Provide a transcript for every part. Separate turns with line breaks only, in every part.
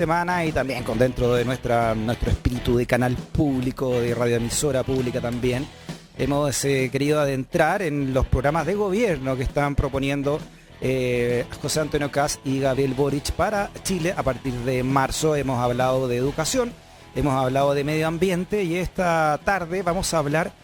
semana y también con dentro de nuestro espíritu de canal público, de radioemisora pública también, hemos querido adentrar en los programas de gobierno que están proponiendo José Antonio Kast y Gabriel Boric para Chile a partir de marzo. Hemos hablado de educación, hemos hablado de medio ambiente y esta tarde vamos a hablar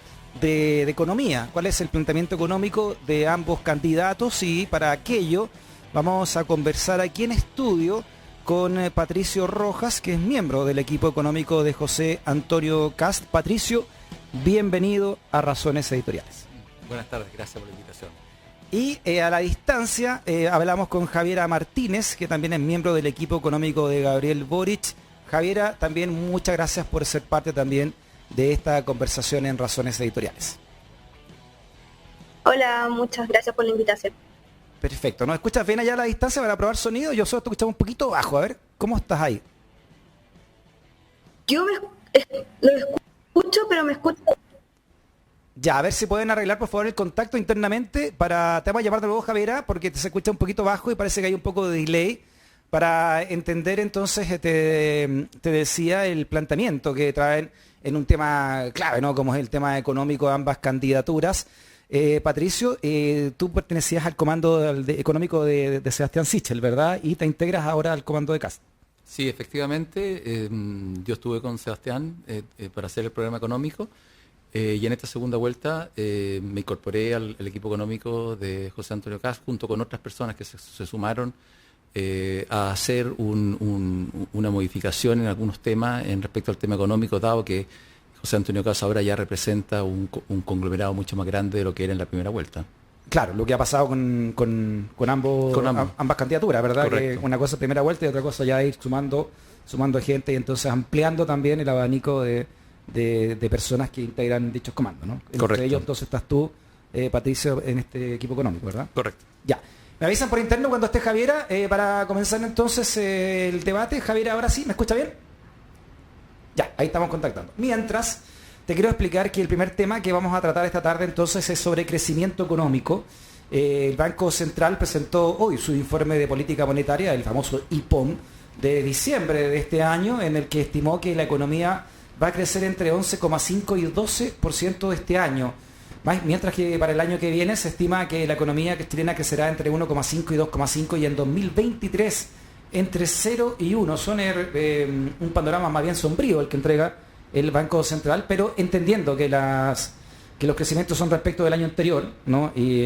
de economía. ¿Cuál es el planteamiento económico de ambos candidatos? Y para aquello vamos a conversar aquí en estudio con Patricio Rojas, que es miembro del equipo económico de José Antonio Kast. Patricio, bienvenido a Razones Editoriales.
Buenas tardes, gracias por la invitación.
Y a la distancia hablamos con Javiera Martínez, que también es miembro del equipo económico de Gabriel Boric. Javiera, también muchas gracias por ser parte también de esta conversación en Razones Editoriales.
Hola, muchas gracias por la invitación.
Perfecto, ¿nos escuchas bien allá a la distancia para probar sonido? Yo solo te escuchaba un poquito bajo, a ver, ¿cómo estás ahí?
Yo lo escucho, pero me escucho.
Ya, a ver si pueden arreglar por favor el contacto internamente para... Te vamos a llamar de nuevo, Javiera, porque se escucha un poquito bajo y parece que hay un poco de delay. Para entender entonces, te decía, el planteamiento que traen en un tema clave, ¿no? Como es el tema económico de ambas candidaturas. Patricio, tú pertenecías al comando económico de Sebastián Sichel, ¿verdad? Y te integras ahora al comando de Kast.
Sí, efectivamente, yo estuve con Sebastián para hacer el programa económico y en esta segunda vuelta me incorporé al equipo económico de José Antonio Kast junto con otras personas que se sumaron a hacer una modificación en algunos temas en respecto al tema económico, dado que José Antonio Kast ahora ya representa un conglomerado mucho más grande de lo que era en la primera vuelta.
Claro, lo que ha pasado con ambas candidaturas, ¿verdad?
Correcto.
Que una cosa es primera vuelta y otra cosa ya ir sumando gente y entonces ampliando también el abanico de personas que integran dichos comandos, ¿no?
Correcto.
Entre ellos entonces estás tú, Patricio, en este equipo económico, ¿verdad?
Correcto.
Ya. Me avisan por interno cuando esté Javiera para comenzar entonces el debate. Javiera, ahora sí, ¿me escucha bien? Ya, ahí estamos contactando. Mientras, te quiero explicar que el primer tema que vamos a tratar esta tarde entonces es sobre crecimiento económico. El Banco Central presentó hoy su informe de política monetaria, el famoso IPOM, de diciembre de este año, en el que estimó que la economía va a crecer entre 11,5 y 12% este año. Mientras que para el año que viene se estima que la economía chilena crecerá entre 1,5 y 2,5 y en 2023 entre 0 y 1. Son un panorama más bien sombrío el que entrega el Banco Central, pero entendiendo que los crecimientos son respecto del año anterior, ¿no? Y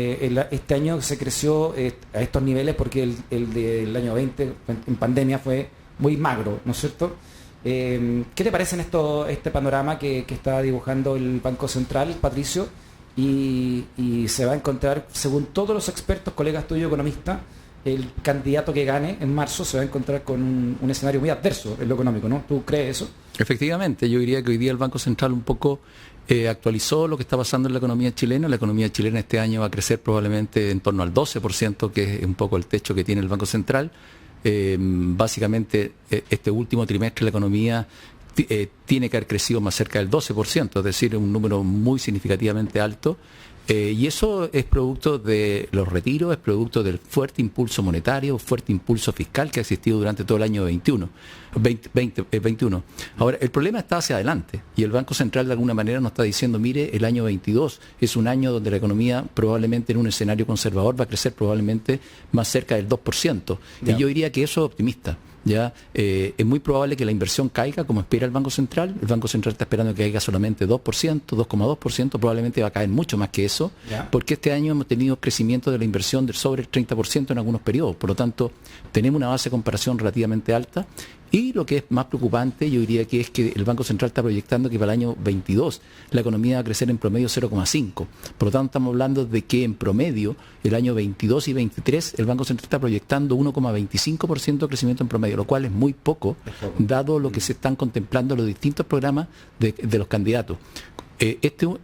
este año se creció a estos niveles porque el del año 20 en pandemia fue muy magro, ¿no es cierto? ¿Qué te parece en este panorama que está dibujando el Banco Central, Patricio? Y se va a encontrar, según todos los expertos, colegas tuyos economistas, el candidato que gane en marzo se va a encontrar con un escenario muy adverso en lo económico, ¿no? ¿Tú crees eso?
Efectivamente, yo diría que hoy día el Banco Central un poco actualizó lo que está pasando en la economía chilena. La economía chilena este año va a crecer probablemente en torno al 12%, que es un poco el techo que tiene el Banco Central. Básicamente, este último trimestre la economía tiene que haber crecido más cerca del 12%, es decir, un número muy significativamente alto. Y eso es producto de los retiros, es producto del fuerte impulso monetario, fuerte impulso fiscal que ha existido durante todo el año 21. Ahora, el problema está hacia adelante y el Banco Central de alguna manera nos está diciendo, mire, el año 22 es un año donde la economía probablemente en un escenario conservador va a crecer probablemente más cerca del 2%.
Ya.
Y yo diría que eso es optimista. Ya es muy probable que la inversión caiga como espera el Banco Central. El Banco Central está esperando que caiga solamente 2%, 2,2%, probablemente va a caer mucho más que eso, porque este año hemos tenido crecimiento de la inversión de sobre el 30% en algunos periodos. Por lo tanto, tenemos una base de comparación relativamente alta. Y lo que es más preocupante, yo diría que es que el Banco Central está proyectando que para el año 22 la economía va a crecer en promedio 0,5. Por lo tanto, estamos hablando de que en promedio, el año 22 y 23, el Banco Central está proyectando 1,25% de crecimiento en promedio, lo cual es muy poco, dado lo que se están contemplando los distintos programas de los candidatos.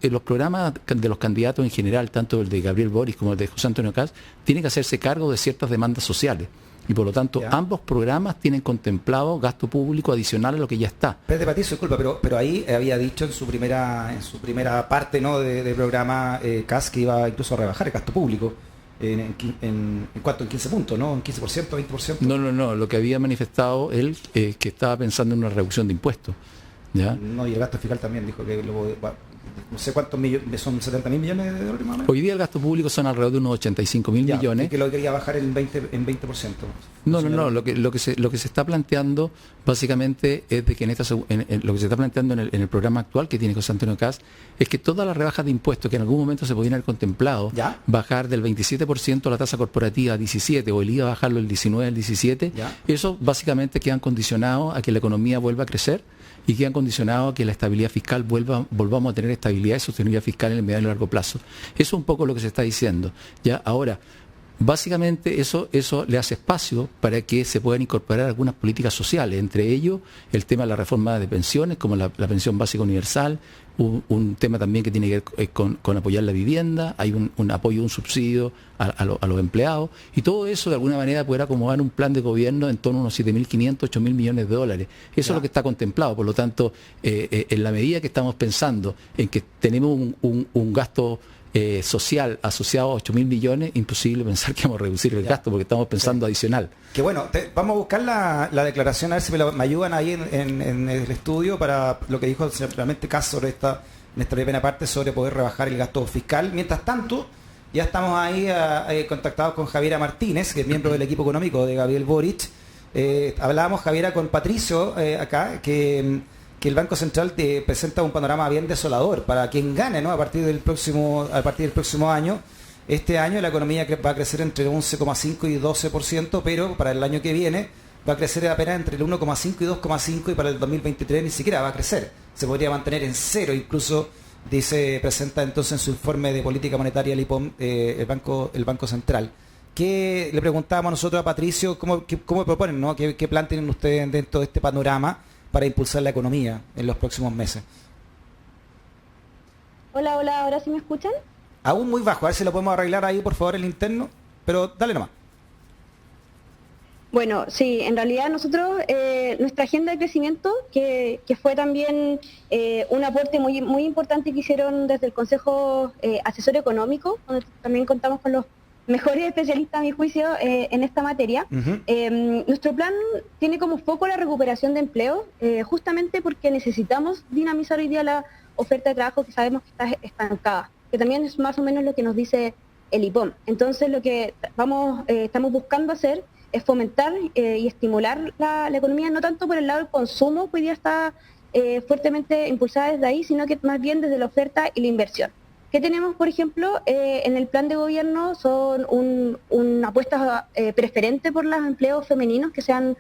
Los programas de los candidatos en general, tanto el de Gabriel Boric como el de José Antonio Kast, tienen que hacerse cargo de ciertas demandas sociales. Y por lo tanto, ambos programas tienen contemplado gasto público adicional a lo que ya está.
Espérate, Patricio, disculpa, pero ahí había dicho en su primera parte, ¿no? de programa Kast que iba incluso a rebajar el gasto público. ¿En cuánto? ¿En 15 puntos, no? ¿En 15%, 20%?
No. Lo que había manifestado él es que estaba pensando en una reducción de impuestos. ¿Ya?
No, y el gasto fiscal también dijo que no sé cuántos millones, son 70.000 millones de dólares más o menos.
Hoy día el gasto público son alrededor de unos 85.000 millones.
Y que lo quería bajar en 20%.
No. Lo que se está planteando básicamente es de que lo que se está planteando en el programa actual que tiene José Antonio Kast es que todas las rebajas de impuestos que en algún momento se podían haber contemplado, bajar del 27% la tasa corporativa a 17% o el IVA bajarlo del 19% al 17%, eso básicamente quedan condicionados a que la economía vuelva a crecer y quedan condicionados a que la estabilidad fiscal volvamos a tener estabilidad y sostenibilidad fiscal en el mediano y largo plazo. Eso es un poco lo que se está diciendo. ¿Ya? Ahora, básicamente eso le hace espacio para que se puedan incorporar algunas políticas sociales, entre ellos el tema de la reforma de pensiones, como la pensión básica universal, un tema también que tiene que ver con apoyar la vivienda, hay un apoyo, un subsidio a los empleados, y todo eso de alguna manera poder acomodar un plan de gobierno en torno a unos 7.500, 8.000 millones de dólares. Eso es lo que está contemplado, por lo tanto, en la medida que estamos pensando en que tenemos un gasto social asociado a 8.000 millones, imposible pensar que vamos a reducir el gasto porque estamos pensando adicional.
Que bueno, vamos a buscar la declaración, a ver si me ayudan ahí en el estudio para lo que dijo realmente Kast sobre en esta primera parte sobre poder rebajar el gasto fiscal. Mientras tanto, ya estamos ahí contactados con Javiera Martínez, que es miembro del equipo económico de Gabriel Boric. Hablábamos, Javiera, con Patricio acá, que el Banco Central te presenta un panorama bien desolador para quien gane, ¿no? A partir del próximo año. Este año la economía va a crecer entre 11,5 y 12%, pero para el año que viene va a crecer apenas entre el 1,5 y 2,5, y para el 2023 ni siquiera va a crecer. Se podría mantener en cero, incluso presenta entonces en su informe de política monetaria el IPOM, el Banco Central. ¿Qué le preguntábamos nosotros a Patricio? ¿Cómo proponen, ¿no? ¿Qué plan tienen ustedes dentro de este panorama para impulsar la economía en los próximos meses?
Hola, ¿ahora sí me escuchan?
Aún muy bajo, a ver si lo podemos arreglar ahí, por favor, el interno, pero dale nomás.
Bueno, sí, en realidad nosotros, nuestra agenda de crecimiento, que fue también un aporte muy, muy importante que hicieron desde el Consejo Asesor Económico, donde también contamos con los mejores especialistas, a mi juicio, en esta materia. Nuestro plan tiene como foco la recuperación de empleo, justamente porque necesitamos dinamizar hoy día la oferta de trabajo que sabemos que está estancada, que también es más o menos lo que nos dice el IPOM. Entonces, lo que estamos buscando hacer es fomentar y estimular la economía, no tanto por el lado del consumo, que hoy día está fuertemente impulsada desde ahí, sino que más bien desde la oferta y la inversión. ¿Qué tenemos, por ejemplo, en el plan de gobierno? Son una apuesta preferente por los empleos femeninos, que son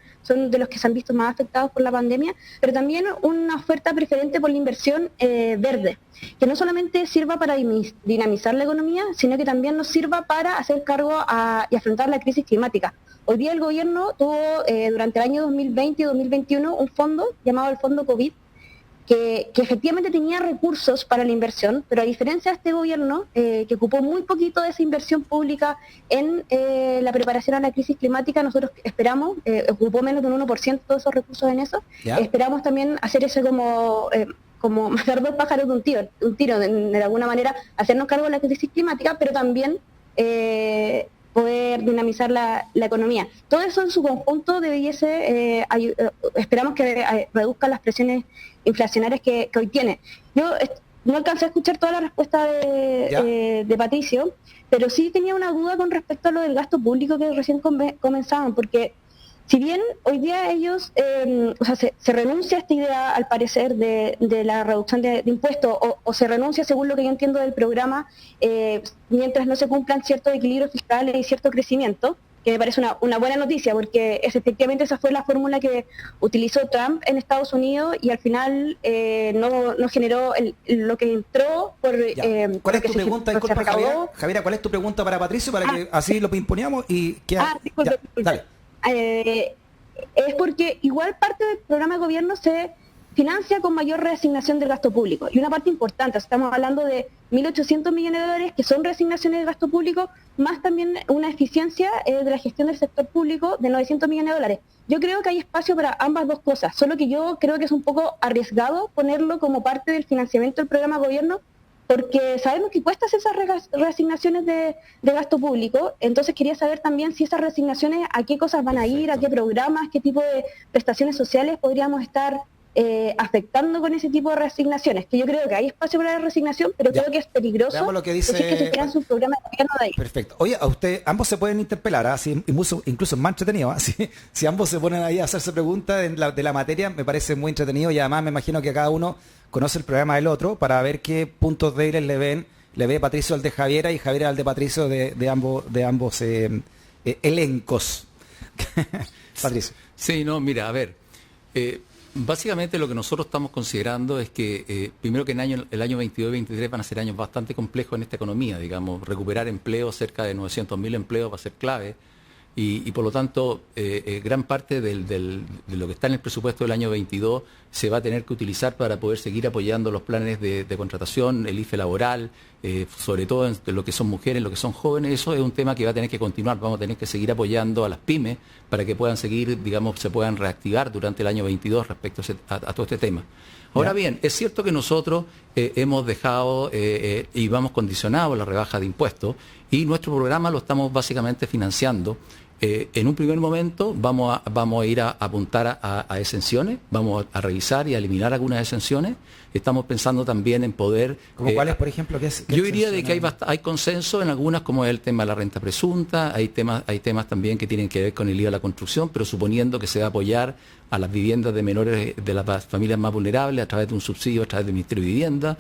de los que se han visto más afectados por la pandemia, pero también una oferta preferente por la inversión verde, que no solamente sirva para dinamizar la economía, sino que también nos sirva para hacer cargo y afrontar la crisis climática. Hoy día el gobierno tuvo durante el año 2020 y 2021 un fondo llamado el Fondo COVID, que efectivamente tenía recursos para la inversión, pero a diferencia de este gobierno, que ocupó muy poquito de esa inversión pública en la preparación a la crisis climática, nosotros esperamos, ocupó menos de un 1% de esos recursos en eso. Esperamos también hacer eso como matar dos pájaros de un tiro, de alguna manera hacernos cargo de la crisis climática, pero también poder dinamizar la economía. Todo eso en su conjunto debiese, esperamos que reduzca las presiones inflacionarias que hoy tiene. Yo no alcancé a escuchar toda la respuesta de Patricio, pero sí tenía una duda con respecto a lo del gasto público que recién comenzaban, porque si bien hoy día ellos, se renuncia a esta idea, al parecer, de la reducción de impuestos, o se renuncia, según lo que yo entiendo del programa, mientras no se cumplan ciertos equilibrios fiscales y cierto crecimiento, que me parece una buena noticia, porque efectivamente esa fue la fórmula que utilizó Trump en Estados Unidos y al final no generó lo que entró por...
¿Cuál es tu pregunta? Disculpa, Javiera, ¿cuál es tu pregunta para Patricio, para que así lo imponíamos y que...
Disculpe.
Dale.
Es porque igual parte del programa de gobierno se financia con mayor reasignación del gasto público. Y una parte importante, estamos hablando de 1.800 millones de dólares, que son reasignaciones de gasto público, más también una eficiencia de la gestión del sector público de 900 millones de dólares. Yo creo que hay espacio para ambas dos cosas, solo que yo creo que es un poco arriesgado ponerlo como parte del financiamiento del programa de gobierno, porque sabemos que cuesta hacer esas reasignaciones de gasto público, entonces quería saber también si esas reasignaciones, a qué cosas van a ir, a qué programas, qué tipo de prestaciones sociales podríamos estar afectando con ese tipo de reasignaciones, que yo creo que hay espacio para la reasignación, pero creo que es peligroso.
Veamos lo que dice...
si es que se crean sus programas de gobierno de ahí.
Perfecto. Oye, a usted, ambos se pueden interpelar, ¿eh? Incluso es más entretenido, ¿eh? Si ambos se ponen ahí a hacerse preguntas de la materia, me parece muy entretenido, y además me imagino que cada uno conoce el programa del otro para ver qué puntos débiles le ve Patricio al de Javiera y Javiera al de Patricio de ambos elencos. Patricio.
Sí, no, mira, a ver, básicamente lo que nosotros estamos considerando es que, primero que el año 22 y 23 van a ser años bastante complejos en esta economía, digamos, recuperar empleo, cerca de 900.000 empleos va a ser clave, y por lo tanto, gran parte de lo que está en el presupuesto del año 22 se va a tener que utilizar para poder seguir apoyando los planes de contratación, el IFE laboral, sobre todo en lo que son mujeres, en lo que son jóvenes. Eso es un tema que va a tener que continuar. Vamos a tener que seguir apoyando a las pymes para que puedan seguir, digamos, se puedan reactivar durante el año 22 respecto a todo este tema. Ahora bien, es cierto que nosotros hemos dejado y vamos condicionados la rebaja de impuestos, y nuestro programa lo estamos básicamente financiando. En un primer momento vamos a ir a apuntar a exenciones, vamos a revisar y a eliminar algunas exenciones. Estamos pensando también en poder...
¿Como cuáles, por ejemplo?
Yo diría de que hay consenso en algunas, como es el tema de la renta presunta, hay temas también que tienen que ver con el IVA a la construcción, pero suponiendo que se va a apoyar a las viviendas de menores, de las familias más vulnerables, a través de un subsidio, a través del Ministerio de Vivienda.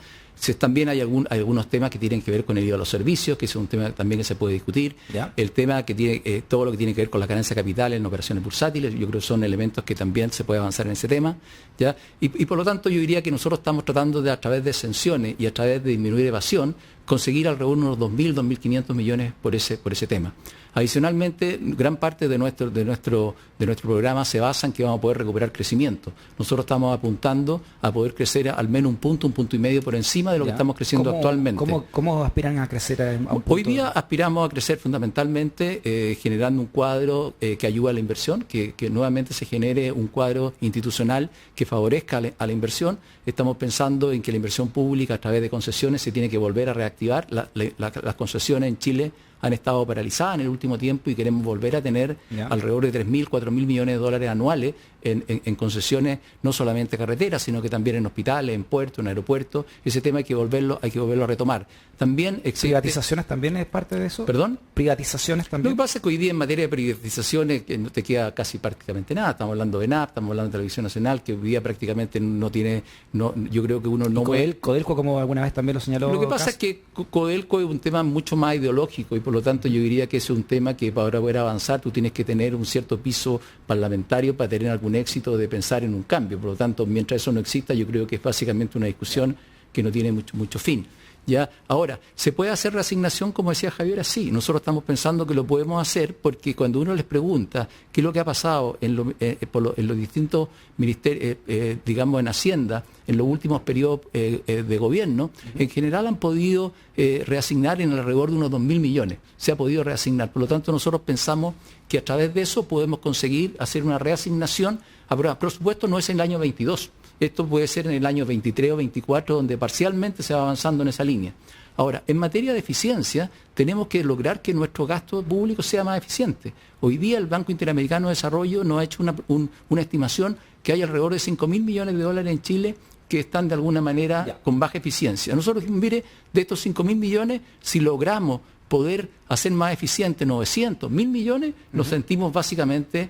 También hay algunos temas que tienen que ver con el IVA a los servicios, que es un tema también que se puede discutir. ¿Ya? El tema que tiene todo lo que tiene que ver con la ganancia de capital en operaciones bursátiles, yo creo que son elementos que también se puede avanzar en ese tema. ¿Ya? Y por lo tanto yo diría que nosotros estamos tratando de, a través de exenciones y a través de disminuir evasión, conseguir alrededor de unos 2.000, 2.500 millones por ese tema. Adicionalmente, gran parte de nuestro programa se basa en que vamos a poder recuperar crecimiento. Nosotros estamos apuntando a poder crecer al menos un punto y medio por encima de lo que estamos creciendo actualmente.
¿Cómo aspiran a crecer a un punto?
Hoy día aspiramos a crecer fundamentalmente generando un cuadro que ayude a la inversión, que nuevamente se genere un cuadro institucional que favorezca a la inversión. Estamos pensando en que la inversión pública a través de concesiones se tiene que volver a reactivar. Las concesiones en Chile han estado paralizadas en el último tiempo y queremos volver a tener alrededor de 3.000, 4.000 millones de dólares anuales en concesiones, no solamente carreteras, sino que también en hospitales, en puertos, en aeropuertos. Ese tema hay que volverlo a retomar. También
¿Privatizaciones también es parte de eso?
¿Perdón?
¿Privatizaciones también?
Lo que pasa es que hoy día en materia de privatizaciones que no te queda casi prácticamente nada. Estamos hablando de ENAP, estamos hablando de Televisión Nacional, que hoy día prácticamente no tiene, yo creo que uno no ve...
Codelco, como alguna vez también lo señaló.
Lo que pasa es que Codelco es un tema mucho más ideológico y por lo tanto yo diría que ese es un tema que para poder avanzar tú tienes que tener un cierto piso parlamentario para tener algún éxito de pensar en un cambio. Por lo tanto, mientras eso no exista, yo creo que es básicamente una discusión que no tiene mucho fin. ¿Ya? Ahora, ¿se puede hacer reasignación, como decía Javier? Sí, nosotros estamos pensando que lo podemos hacer porque cuando uno les pregunta qué es lo que ha pasado en los distintos ministerios, digamos en Hacienda, en los últimos periodos de gobierno, en general han podido reasignar en alrededor de unos 2.000 millones. Se ha podido reasignar. Por lo tanto, nosotros pensamos que a través de eso podemos conseguir hacer una reasignación. Por supuesto, no es en el año 22. Esto puede ser en el año 23 o 24, donde parcialmente se va avanzando en esa línea. Ahora, en materia de eficiencia, tenemos que lograr que nuestro gasto público sea más eficiente. Hoy día el Banco Interamericano de Desarrollo nos ha hecho una estimación que hay alrededor de 5.000 millones de dólares en Chile que están de alguna manera con baja eficiencia. Nosotros, mire, de estos 5.000 millones, si logramos poder hacer más eficiente 900, 1.000 millones, nos sentimos básicamente,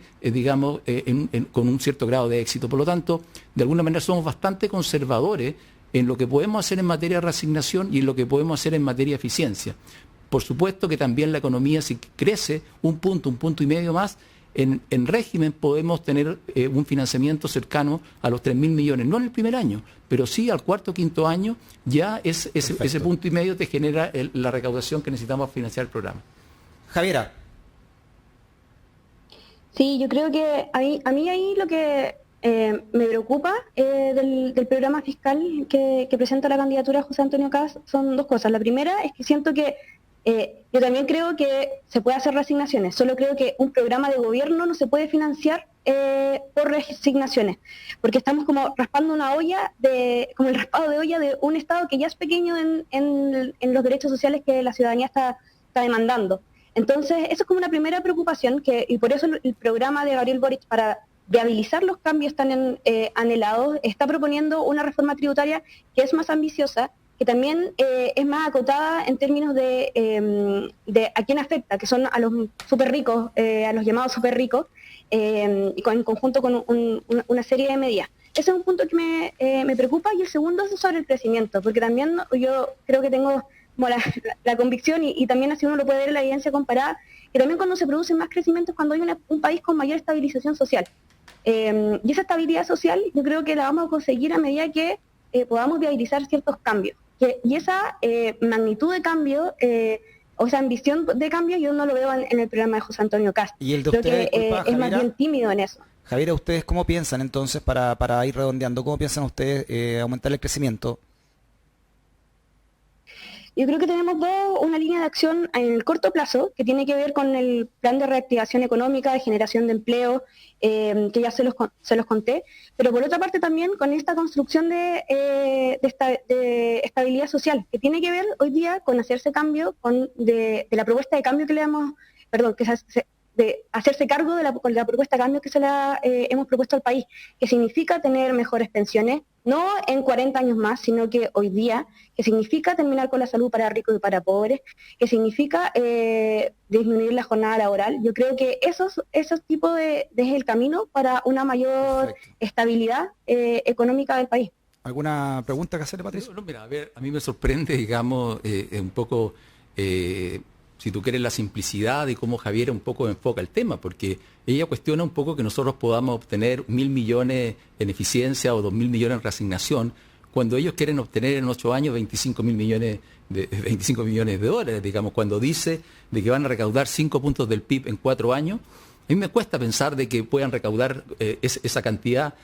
con un cierto grado de éxito. Por lo tanto, de alguna manera somos bastante conservadores en lo que podemos hacer en materia de reasignación y en lo que podemos hacer en materia de eficiencia. Por supuesto que también la economía, si crece un punto y medio más, en régimen podemos tener un financiamiento cercano a los 3.000 millones, no en el primer año, pero sí al cuarto o quinto año ya ese punto y medio te genera la recaudación que necesitamos para financiar el programa.
Javiera.
Sí, yo creo que a mí ahí lo que me preocupa del programa fiscal que presenta la candidatura José Antonio Kast son dos cosas. La primera es que siento que Yo también creo que se puede hacer reasignaciones, solo creo que un programa de gobierno no se puede financiar por reasignaciones, porque estamos como raspando una olla, como el raspado de olla de un Estado que ya es pequeño en los derechos sociales que la ciudadanía está demandando. Entonces, eso es como una primera preocupación, y por eso el programa de Gabriel Boric para viabilizar los cambios tan anhelados está proponiendo una reforma tributaria que es más ambiciosa, que también es más acotada en términos de a quién afecta, que son a los súper ricos, a los llamados súper ricos, en conjunto con una serie de medidas. Ese es un punto que me preocupa, y el segundo es sobre el crecimiento, porque también yo creo que tengo como la convicción, y también así uno lo puede ver en la evidencia comparada, que también cuando se produce más crecimiento es cuando hay un país con mayor estabilización social. Y esa estabilidad social yo creo que la vamos a conseguir a medida que podamos viabilizar ciertos cambios. Y esa magnitud de cambio, o esa ambición de cambio, yo no lo veo en el programa de José Antonio Kast.
Y el de
creo
ustedes,
que es más bien tímido en eso.
Javiera, ¿ustedes cómo piensan entonces, para ir redondeando, cómo piensan ustedes aumentar el crecimiento?
Yo creo que tenemos una línea de acción en el corto plazo, que tiene que ver con el plan de reactivación económica, de generación de empleo, que ya se los conté, pero por otra parte también con esta construcción de estabilidad social, que tiene que ver hoy día con hacerse cambio, de la propuesta de cambio que le damos, de hacerse cargo de la propuesta de cambio que se la hemos propuesto al país, que significa tener mejores pensiones, no en 40 años más, sino que hoy día, que significa terminar con la salud para ricos y para pobres, que significa disminuir la jornada laboral. Yo creo que esos tipos es el camino para una mayor estabilidad económica del país.
¿Alguna pregunta que hacerle, Patricio?
No, mira, a ver, a mí me sorprende, digamos, un poco, si tú quieres, la simplicidad de cómo Javiera un poco enfoca el tema, porque ella cuestiona un poco que nosotros podamos obtener 1.000 millones en eficiencia o 2.000 millones en reasignación, cuando ellos quieren obtener en 8 años 25 millones de dólares, digamos, cuando dice de que van a recaudar 5 puntos del PIB en 4 años. A mí me cuesta pensar de que puedan recaudar esa cantidad,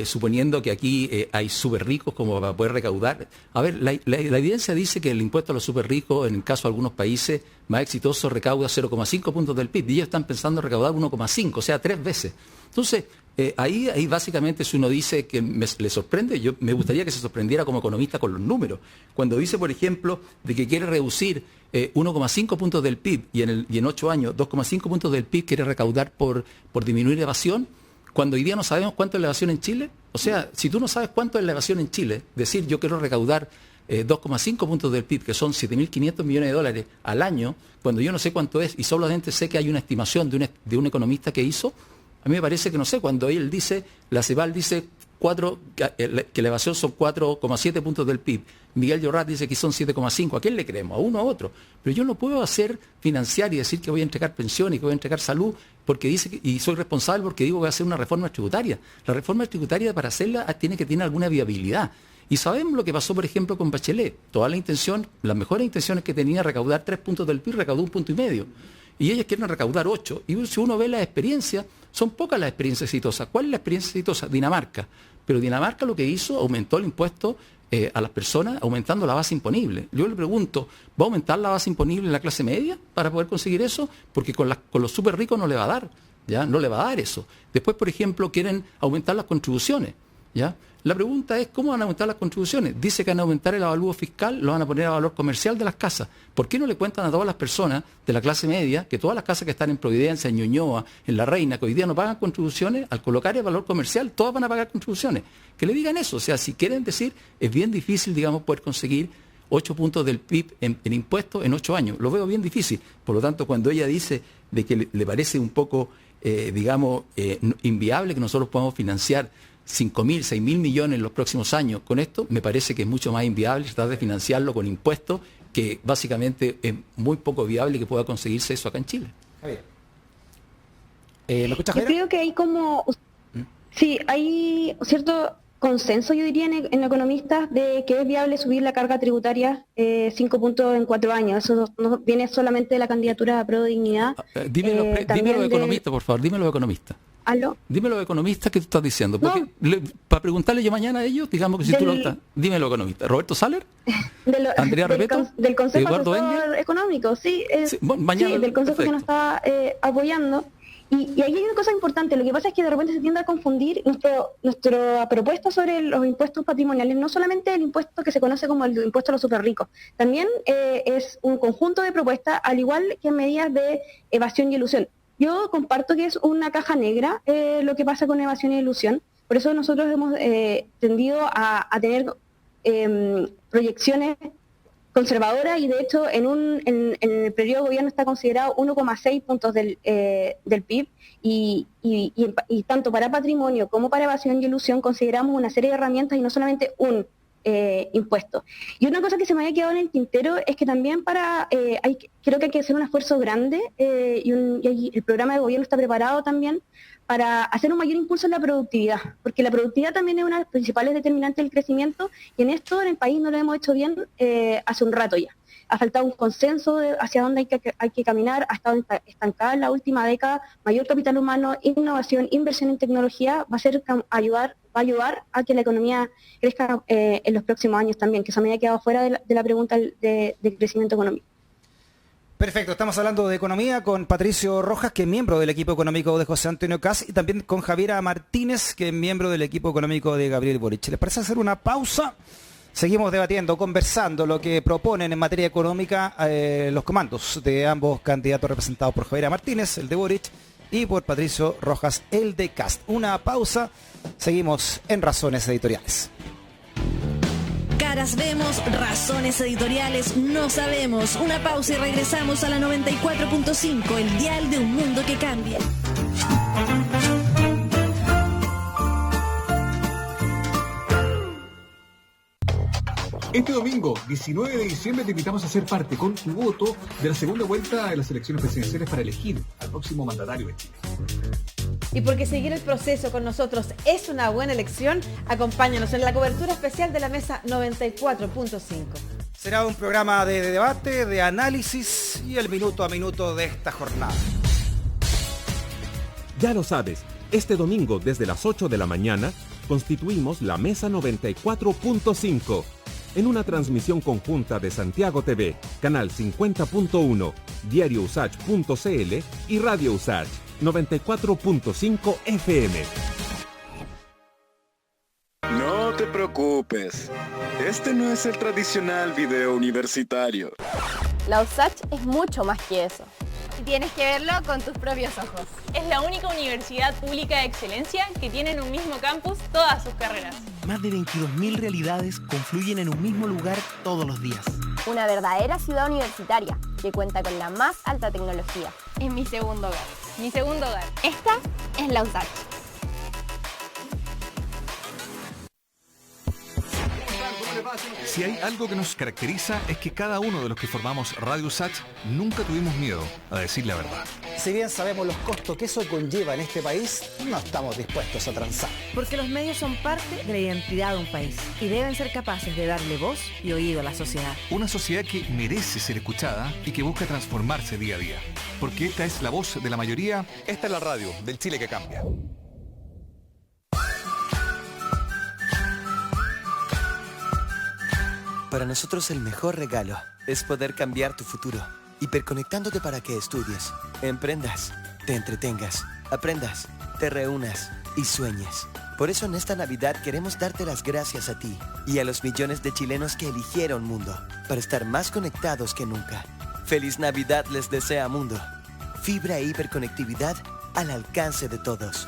suponiendo que aquí hay súper ricos como para poder recaudar. A ver, la evidencia dice que el impuesto a los súper ricos, en el caso de algunos países más exitosos, recauda 0,5 puntos del PIB, y ellos están pensando en recaudar 1,5, o sea, 3 veces. Entonces, ahí básicamente, si uno dice que le sorprende, yo me gustaría que se sorprendiera como economista con los números. Cuando dice, por ejemplo, de que quiere reducir 1,5 puntos del PIB y en 8 años 2,5 puntos del PIB quiere recaudar por disminuir evasión, cuando hoy día no sabemos cuánto es la evasión en Chile. O sea, si tú no sabes cuánto es la evasión en Chile, decir yo quiero recaudar 2,5 puntos del PIB, que son 7.500 millones de dólares al año, cuando yo no sé cuánto es y solamente sé que hay una estimación de un economista que hizo, a mí me parece que, no sé, cuando él dice, la CEPAL dice que la evasión son 4,7 puntos del PIB, Miguel Llorrat dice que son 7,5, ¿a quién le creemos? ¿A uno o a otro? Pero yo no puedo financiar y decir que voy a entregar pensiones, que voy a entregar salud, porque dice y soy responsable porque digo que voy a hacer una reforma tributaria. La reforma tributaria, para hacerla, tiene que tener alguna viabilidad. Y sabemos lo que pasó, por ejemplo, con Bachelet. Las mejores intenciones que tenía recaudar 3 puntos del PIB, recaudó 1,5 puntos. Y ellos quieren recaudar 8. Y si uno ve las experiencias, son pocas las experiencias exitosas. ¿Cuál es la experiencia exitosa? Dinamarca. Pero Dinamarca lo que hizo, aumentó el impuesto a las personas, aumentando la base imponible. Yo le pregunto, ¿va a aumentar la base imponible en la clase media para poder conseguir eso? Porque con los súper ricos no le va a dar, ¿ya? No le va a dar eso. Después, por ejemplo, quieren aumentar las contribuciones, ¿ya? La pregunta es, ¿cómo van a aumentar las contribuciones? Dice que van a aumentar el avalúo fiscal, lo van a poner a valor comercial de las casas. ¿Por qué no le cuentan a todas las personas de la clase media que todas las casas que están en Providencia, en Ñuñoa, en La Reina, que hoy día no pagan contribuciones, al colocar el valor comercial, todas van a pagar contribuciones? Que le digan eso. O sea, si quieren decir, es bien difícil, digamos, poder conseguir 8 puntos del PIB en impuestos en 8 años. Lo veo bien difícil. Por lo tanto, cuando ella dice de que le parece un poco, inviable que nosotros podamos financiar 5.000, 6.000 millones en los próximos años con esto, me parece que es mucho más inviable tratar de financiarlo con impuestos, que básicamente es muy poco viable que pueda conseguirse eso acá en Chile.
Javier. ¿Me escuchas,
Javier? Yo creo que hay sí, hay cierto consenso, yo diría, en economistas, de que es viable subir la carga tributaria 5 puntos en 4 años. Eso no viene solamente de la candidatura a Pro Dignidad.
Dime los economistas, por favor, dime los economistas.
¿Aló?
Dime los economistas que tú estás diciendo. Porque para preguntarle yo mañana a ellos, digamos que si tú lo estás... Dime los economistas. ¿Roberto Saller? ¿Andrea Repeto?
Del Consejo
¿Eduardo
Asesor
Engel?
Económico, sí.
Mañana,
sí, del Consejo
perfecto.
que nos está apoyando. Y ahí hay una cosa importante, lo que pasa es que de repente se tiende a confundir nuestra propuesta sobre los impuestos patrimoniales, no solamente el impuesto que se conoce como el impuesto a los super ricos, también es un conjunto de propuestas, al igual que medidas de evasión y elusión. Yo comparto que es una caja negra lo que pasa con evasión y elusión, por eso nosotros hemos tendido a tener proyecciones conservadora y de hecho en el periodo de gobierno está considerado 1,6 puntos del PIB y tanto para patrimonio como para evasión y elusión consideramos una serie de herramientas y no solamente un impuesto. Y una cosa que se me había quedado en el tintero es que también creo que hay que hacer un esfuerzo grande y el programa de gobierno está preparado también para hacer un mayor impulso en la productividad, porque la productividad también es una de las principales determinantes del crecimiento y en esto en el país no lo hemos hecho bien hace un rato ya. Ha faltado un consenso hacia dónde hay que caminar, ha estado estancada en la última década, mayor capital humano, innovación, inversión en tecnología, va a ayudar a que la economía crezca en los próximos años también, que se me había quedado fuera de la pregunta del crecimiento económico.
Perfecto, estamos hablando de economía con Patricio Rojas, que es miembro del equipo económico de José Antonio Kast, y también con Javiera Martínez, que es miembro del equipo económico de Gabriel Boric. ¿Les parece hacer una pausa? Seguimos debatiendo, conversando lo que proponen en materia económica los comandos de ambos candidatos representados por Javiera Martínez, el de Boric, y por Patricio Rojas, el de Kast. Una pausa, seguimos en Razones Editoriales.
Caras vemos, razones editoriales no sabemos. Una pausa y regresamos a la 94.5, el dial de un mundo que cambia.
Este domingo, 19 de diciembre, te invitamos a ser parte con tu voto de la segunda vuelta de las elecciones presidenciales para elegir al próximo mandatario de Chile.
Y porque seguir el proceso con nosotros es una buena elección, acompáñanos en la cobertura especial de la Mesa 94.5.
Será un programa de debate, de análisis y el minuto a minuto de esta jornada.
Ya lo sabes, este domingo desde las 8 de la mañana constituimos la Mesa 94.5 en una transmisión conjunta de Santiago TV, Canal 50.1, Diario Usach.cl y Radio Usach 94.5 FM.
No te preocupes, este no es el tradicional video universitario.
La USACH es mucho más que eso.
Tienes que verlo con tus propios ojos. Es la única universidad pública de excelencia que tiene en un mismo campus todas sus carreras.
Más de 22.000 realidades confluyen en un mismo lugar todos los días.
Una verdadera ciudad universitaria que cuenta con la más alta tecnología.
Es mi segundo hogar. Mi segundo hogar. Esta es la USACH.
Si hay algo que nos caracteriza es que cada uno de los que formamos Radio Usach nunca tuvimos miedo a decir la verdad.
Si bien sabemos los costos que eso conlleva en este país, no estamos dispuestos a transar.
Porque los medios son parte de la identidad de un país y deben ser capaces de darle voz y oído a la sociedad.
Una sociedad que merece ser escuchada y que busca transformarse día a día. Porque esta es la voz de la mayoría.
Esta es la radio del Chile que cambia.
Para nosotros el mejor regalo es poder cambiar tu futuro. Hiperconectándote para que estudies, emprendas, te entretengas, aprendas, te reúnas y sueñes. Por eso en esta Navidad queremos darte las gracias a ti y a los millones de chilenos que eligieron Mundo para estar más conectados que nunca. Feliz Navidad les desea Mundo. Fibra e hiperconectividad al alcance de todos.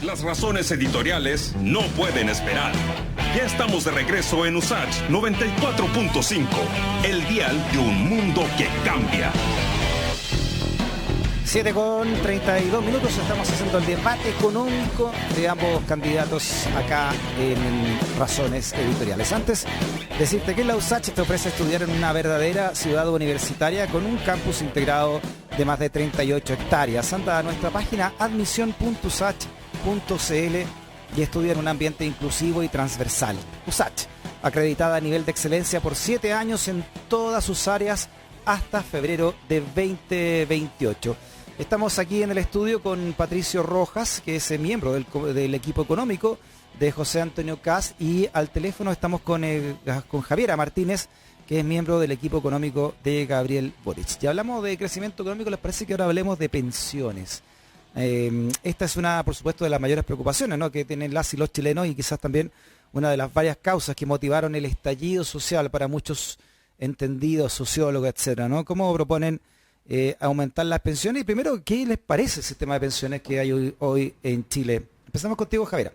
Las razones editoriales no pueden esperar. Ya estamos de regreso en USACH 94.5, el dial de un mundo que cambia.
7:32, estamos haciendo el debate económico de ambos candidatos acá en Razones Editoriales. Antes, decirte que la USACH te ofrece estudiar en una verdadera ciudad universitaria con un campus integrado de más de 38 hectáreas. Anda a nuestra página admisión.usach.cl y estudia en un ambiente inclusivo y transversal. USACH, acreditada a nivel de excelencia por 7 años en todas sus áreas hasta febrero de 2028. Estamos aquí en el estudio con Patricio Rojas, que es miembro del equipo económico de José Antonio Kast, y al teléfono estamos con Javiera Martínez, que es miembro del equipo económico de Gabriel Boric. Ya hablamos de crecimiento económico, les parece que ahora hablemos de pensiones. Esta es una, por supuesto, de las mayores preocupaciones, ¿no?, que tienen las y los chilenos, y quizás también una de las varias causas que motivaron el estallido social para muchos entendidos, sociólogos, etcétera, ¿no? ¿Cómo proponen aumentar las pensiones? Y primero, ¿qué les parece el sistema de pensiones que hay hoy en Chile? Empezamos contigo, Javiera.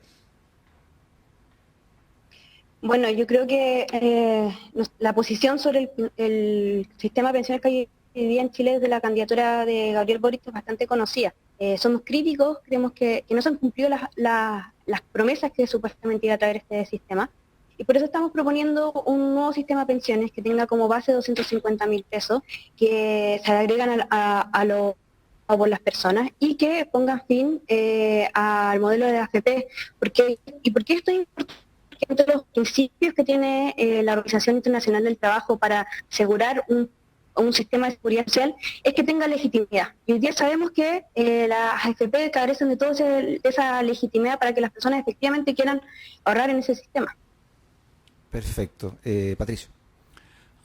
Bueno, yo creo que la posición sobre el sistema de pensiones que hay hoy día en Chile desde la candidatura de Gabriel Boric es bastante conocida. Somos críticos, creemos que no se han cumplido las promesas que supuestamente iba a traer este sistema, y por eso estamos proponiendo un nuevo sistema de pensiones que tenga como base 250.000 pesos, que se agregan por las personas y que pongan fin al modelo de AFP. ¿Por qué esto es importante? Porque entre los principios que tiene la Organización Internacional del Trabajo para asegurar un sistema de seguridad social es que tenga legitimidad. Y hoy día sabemos que las AFP carecen de toda esa legitimidad para que las personas efectivamente quieran ahorrar en ese sistema.
Perfecto. Patricio.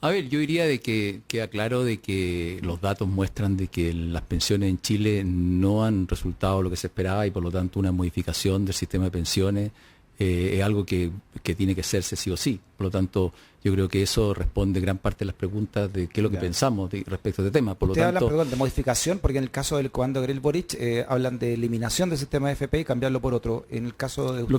A ver, yo diría de que queda claro de que los datos muestran de que las pensiones en Chile no han resultado lo que se esperaba, y por lo tanto una modificación del sistema de pensiones es algo que tiene que hacerse sí o sí. Por lo tanto, yo creo que eso responde gran parte de las preguntas de qué es lo que pensamos respecto a este tema. Por lo tanto,
hablan, de modificación, porque en el caso del cuando Gabriel Boric hablan de eliminación del sistema de AFP y cambiarlo por otro. En el caso de ustedes,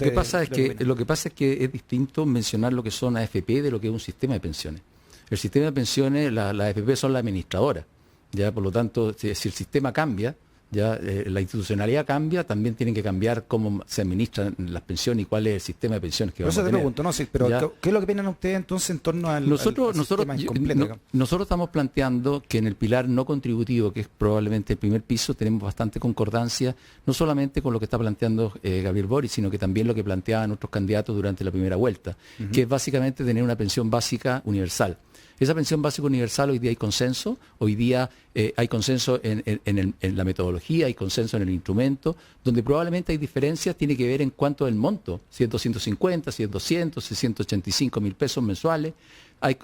lo que pasa es que es distinto mencionar lo que son AFP de lo que es un sistema de pensiones. El sistema de pensiones, las AFP son la administradora. Ya, por lo tanto, si el sistema cambia, ya la institucionalidad cambia, también tienen que cambiar cómo se administran las pensiones y cuál es el sistema de pensiones que vamos a tener.
Por eso te pregunto, ¿no? Sí, pero ¿qué es lo que piensan ustedes entonces en torno al sistema incompleto?
Nosotros estamos planteando que en el pilar no contributivo, que es probablemente el primer piso, tenemos bastante concordancia, no solamente con lo que está planteando Gabriel Boric, sino que también lo que planteaban otros candidatos durante la primera vuelta, que es básicamente tener una pensión básica universal. Esa pensión básica universal, hoy día hay consenso, hay consenso en la metodología, hay consenso en el instrumento, donde probablemente hay diferencias, tiene que ver en cuanto al monto, si es 250, si es 200, si es 185.000 pesos mensuales.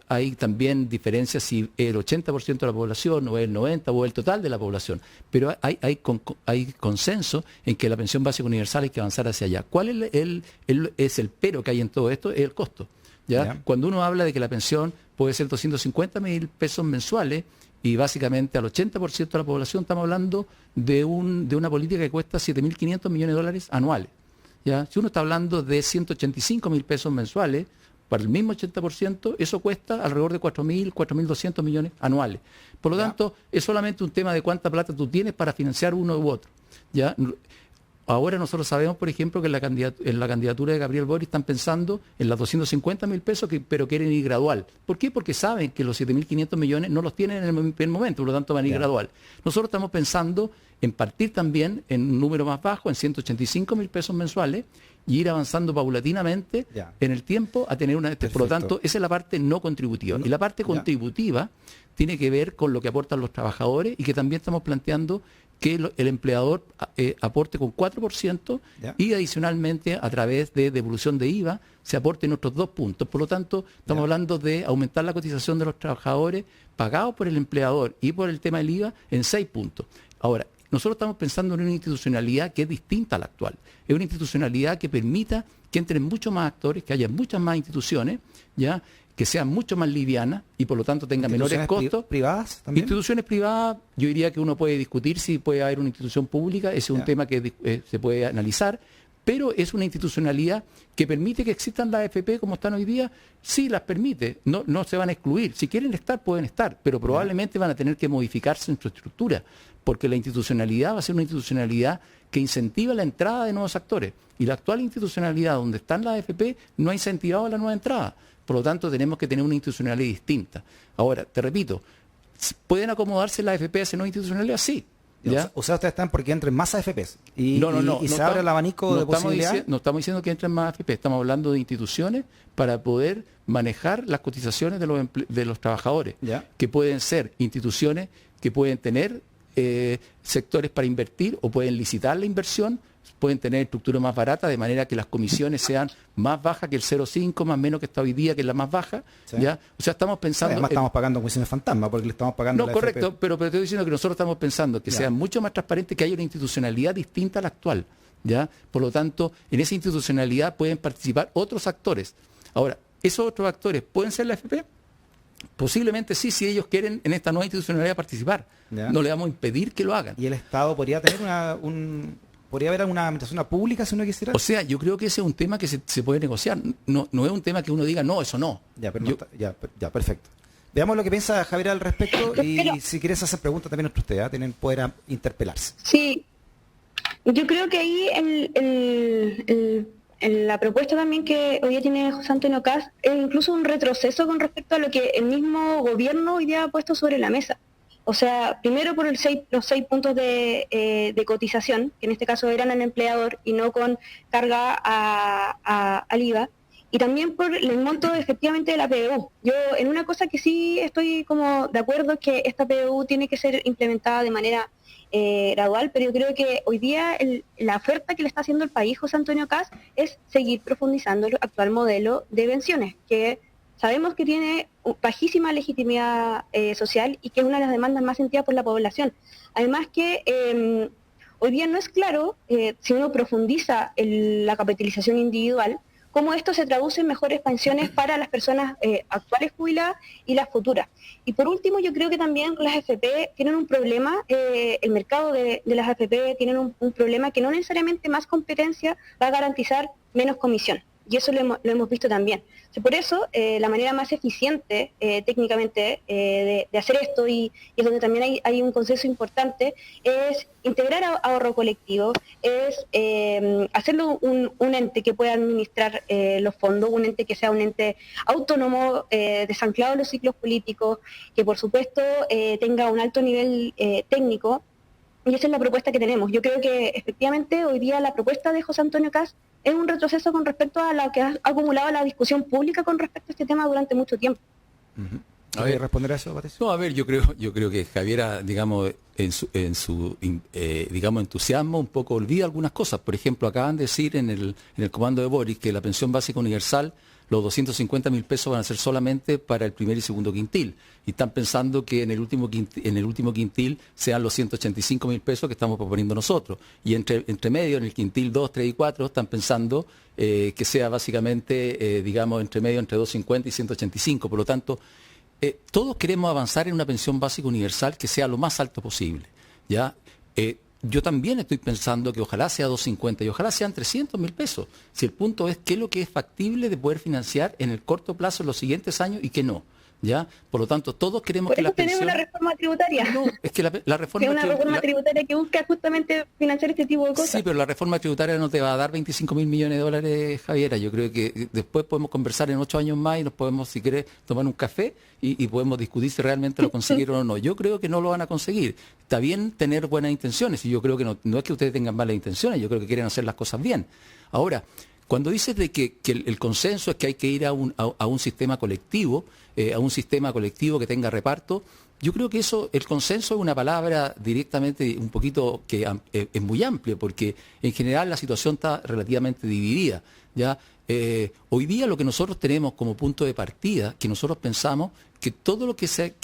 Hay también diferencias si es el 80% de la población, o el 90%, o el total de la población. Pero hay consenso en que la pensión básica universal hay que avanzar hacia allá. ¿Cuál es el pero que hay en todo esto? Es el costo. ¿Ya? Cuando uno habla de que la pensión puede ser 250.000 pesos mensuales y básicamente al 80% de la población, estamos hablando de una política que cuesta 7.500 millones de dólares anuales. ¿Ya? Si uno está hablando de 185.000 pesos mensuales, para el mismo 80%, eso cuesta alrededor de 4.200 millones anuales. Por lo tanto, es solamente un tema de cuánta plata tú tienes para financiar uno u otro. ¿Ya? Ahora nosotros sabemos, por ejemplo, que en la candidatura de Gabriel Boric están pensando en las 250.000 pesos, pero quieren ir gradual. ¿Por qué? Porque saben que los 7.500 millones no los tienen en el primer momento, por lo tanto van a ir gradual. Nosotros estamos pensando en partir también en un número más bajo, en 185.000 pesos mensuales, y ir avanzando paulatinamente en el tiempo a tener una... Por lo tanto, esa es la parte no contributiva. Y la parte contributiva tiene que ver con lo que aportan los trabajadores, y que también estamos planteando que el empleador aporte con 4% y adicionalmente a través de devolución de IVA se aporten otros 2 puntos. Por lo tanto, estamos hablando de aumentar la cotización de los trabajadores pagados por el empleador y por el tema del IVA en 6 puntos. Ahora, nosotros estamos pensando en una institucionalidad que es distinta a la actual. Es una institucionalidad que permita que entren muchos más actores, que haya muchas más instituciones, que sean mucho más livianas y por lo tanto tengan menores costos.
¿Privadas también?
Instituciones privadas, yo diría que uno puede discutir si puede haber una institución pública, ese es un tema que se puede analizar, pero es una institucionalidad que permite que existan las AFP como están hoy día. Sí, las permite, no se van a excluir. Si quieren estar, pueden estar, pero probablemente van a tener que modificarse en su estructura, porque la institucionalidad va a ser una institucionalidad que incentiva la entrada de nuevos actores. Y la actual institucionalidad donde están las AFP no ha incentivado la nueva entrada. Por lo tanto, tenemos que tener una institucionalidad distinta. Ahora, te repito, ¿pueden acomodarse las AFP a esa nueva institucionalidad? Sí. ¿Ya?
O sea, ustedes están porque entren más AFPs y se abre el abanico de posibilidades.
No estamos diciendo que entren más AFP, estamos hablando de instituciones para poder manejar las cotizaciones de los trabajadores, ¿ya? Que pueden ser instituciones que pueden tener sectores para invertir o pueden licitar la inversión, pueden tener estructuras más baratas de manera que las comisiones sean más bajas que el 0,5, más menos que está hoy día, que es la más baja. ¿Sí? ¿Ya? O sea, estamos pensando...
Además estamos pagando comisiones fantasma porque le estamos pagando...
No, correcto, pero te estoy diciendo que nosotros estamos pensando que sea mucho más transparente, que haya una institucionalidad distinta a la actual. ¿Ya? Por lo tanto, en esa institucionalidad pueden participar otros actores. Ahora, ¿esos otros actores pueden ser la AFP? Posiblemente sí, si ellos quieren en esta nueva institucionalidad participar. ¿Ya? No le vamos a impedir que lo hagan.
¿Y el Estado podría tener podría haber una administración pública si uno quisiera?
O sea, yo creo que ese es un tema que se puede negociar. No es un tema que uno diga, no, eso no.
Ya, perfecto. Veamos lo que piensa Javier al respecto y si quieres hacer preguntas también entre ustedes, tienen poder interpelarse.
Sí, yo creo que ahí la propuesta también que hoy día tiene José Antonio Kast es incluso un retroceso con respecto a lo que el mismo gobierno hoy día ha puesto sobre la mesa. O sea, primero por los 6 puntos de cotización, que en este caso eran al empleador y no con carga al IVA, y también por el monto efectivamente de la PBU. Yo en una cosa que sí estoy como de acuerdo es que esta PBU tiene que ser implementada de manera gradual, pero yo creo que hoy día la oferta que le está haciendo el país José Antonio Kast es seguir profundizando el actual modelo de pensiones, que sabemos que tiene bajísima legitimidad social y que es una de las demandas más sentidas por la población. Además que hoy día no es claro, si uno profundiza la capitalización individual, cómo esto se traduce en mejores pensiones para las personas actuales jubiladas y las futuras. Y por último, yo creo que también las AFP tienen un problema, el mercado de las AFP tienen un problema que no necesariamente más competencia va a garantizar menos comisión. Y eso lo hemos visto también. O sea, por eso, la manera más eficiente técnicamente de hacer esto, y es donde también hay un consenso importante, es integrar ahorro colectivo, es hacerlo un ente que pueda administrar los fondos, un ente que sea un ente autónomo, desanclado de los ciclos políticos, que por supuesto tenga un alto nivel técnico. Y esa es la propuesta que tenemos. Yo creo que efectivamente hoy día la propuesta de José Antonio Kast es un retroceso con respecto a lo que ha acumulado la discusión pública con respecto a este tema durante mucho tiempo.
¿Puede responder a eso, Patricio?
No, a ver, yo creo que Javiera, digamos, en su entusiasmo un poco olvida algunas cosas. Por ejemplo, acaban de decir en el comando de Boris que la pensión básica universal, los 250.000 pesos van a ser solamente para el primer y segundo quintil. Y están pensando que en el último quintil sean los 185.000 pesos que estamos proponiendo nosotros. Y entre medio, en el quintil 2, 3 y 4, están pensando que sea básicamente, digamos, entre medio, entre 250 y 185. Por lo tanto, todos queremos avanzar en una pensión básica universal que sea lo más alto posible. ¿Ya? Yo también estoy pensando que ojalá sea 250 y ojalá sean 300.000 pesos. Si el punto es qué es lo que es factible de poder financiar en el corto plazo en los siguientes años y qué no. ¿Ya? Por lo tanto, todos queremos
por
que
eso
la pensión...
tenemos una reforma tributaria.
No, es que la reforma...
Es una reforma tributaria que busca justamente financiar este tipo de cosas.
Sí, pero la reforma tributaria no te va a dar 25.000 millones de dólares, Javiera. Yo creo que después podemos conversar en 8 años más y nos podemos, si querés, tomar un café y podemos discutir si realmente lo consiguieron o no. Yo creo que no lo van a conseguir. Está bien tener buenas intenciones y yo creo que no es que ustedes tengan malas intenciones, yo creo que quieren hacer las cosas bien. Ahora, cuando dices de que el consenso es que hay que ir a un sistema colectivo, que tenga reparto, yo creo que el consenso es una palabra directamente un poquito que es muy amplia, porque en general la situación está relativamente dividida. ¿Ya? Hoy día lo que nosotros tenemos como punto de partida, que nosotros pensamos que todo lo que se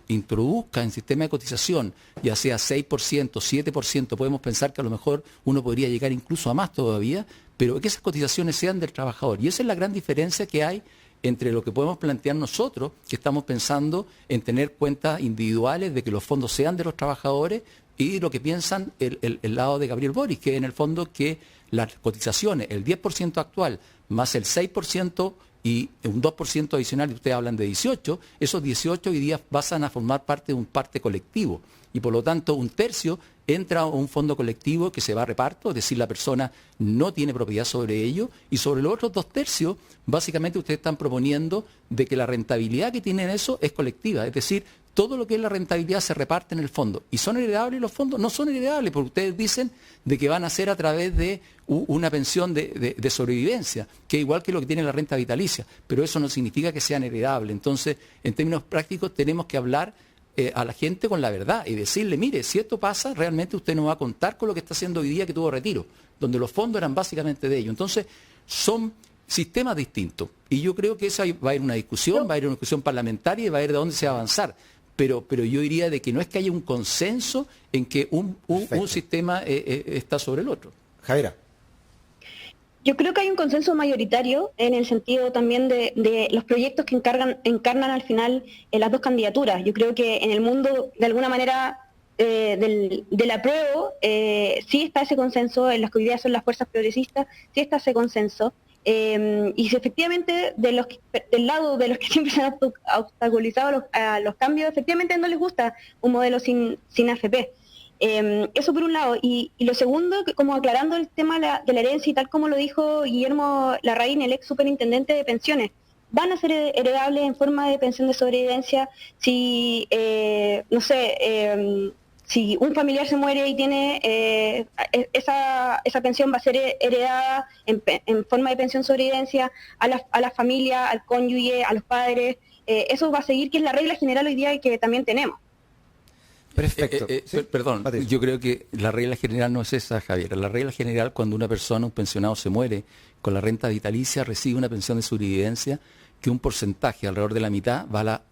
introduzca en sistema de cotización, ya sea 6%, 7%, podemos pensar que a lo mejor uno podría llegar incluso a más todavía, pero que esas cotizaciones sean del trabajador. Y esa es la gran diferencia que hay entre lo que podemos plantear nosotros, que estamos pensando en tener cuentas individuales de que los fondos sean de los trabajadores, y lo que piensan el lado de Gabriel Boric, que en el fondo que las cotizaciones, el 10% actual más el 6% y un 2% adicional, y ustedes hablan de 18, esos 18 hoy día pasan a formar parte de un parte colectivo. Y por lo tanto, un tercio entra a un fondo colectivo que se va a reparto, es decir, la persona no tiene propiedad sobre ello, y sobre los otros 2 tercios, básicamente ustedes están proponiendo de que la rentabilidad que tienen eso es colectiva, es decir, todo lo que es la rentabilidad se reparte en el fondo. ¿Y son heredables los fondos? No son heredables, porque ustedes dicen de que van a ser a través de una pensión de sobrevivencia, que es igual que lo que tiene la renta vitalicia, pero eso no significa que sean heredables. Entonces, en términos prácticos, tenemos que hablar a la gente con la verdad y decirle, mire, si esto pasa, realmente usted no va a contar con lo que está haciendo hoy día que tuvo retiro, donde los fondos eran básicamente de ellos. Entonces, son sistemas distintos. Y yo creo que esa va a ir una discusión, va a ir una discusión parlamentaria y va a ir de dónde se va a avanzar. Pero yo diría de que no es que haya un consenso en que un sistema está sobre el otro.
Javiera.
Yo creo que hay un consenso mayoritario en el sentido también de los proyectos que encarnan al final las dos candidaturas. Yo creo que en el mundo, de alguna manera, del apruebo, sí está ese consenso, en las que hoy día son las fuerzas progresistas, sí está ese consenso. Y si efectivamente del lado de los que siempre se han obstaculizado los cambios, efectivamente no les gusta un modelo sin AFP. Eso por un lado. Y lo segundo, que como aclarando el tema de la herencia y tal como lo dijo Guillermo Larraín, el ex superintendente de pensiones, van a ser heredables en forma de pensión de sobrevivencia si, si un familiar se muere y tiene esa pensión va a ser heredada en forma de pensión sobrevivencia a la familia, al cónyuge, a los padres. Eso va a seguir, que es la regla general hoy día que también tenemos.
Perfecto. Perdón, yo creo que la regla general no es esa, Javier. La regla general, cuando una persona, un pensionado, se muere con la renta vitalicia, recibe una pensión de sobrevivencia que un porcentaje, alrededor de la mitad, va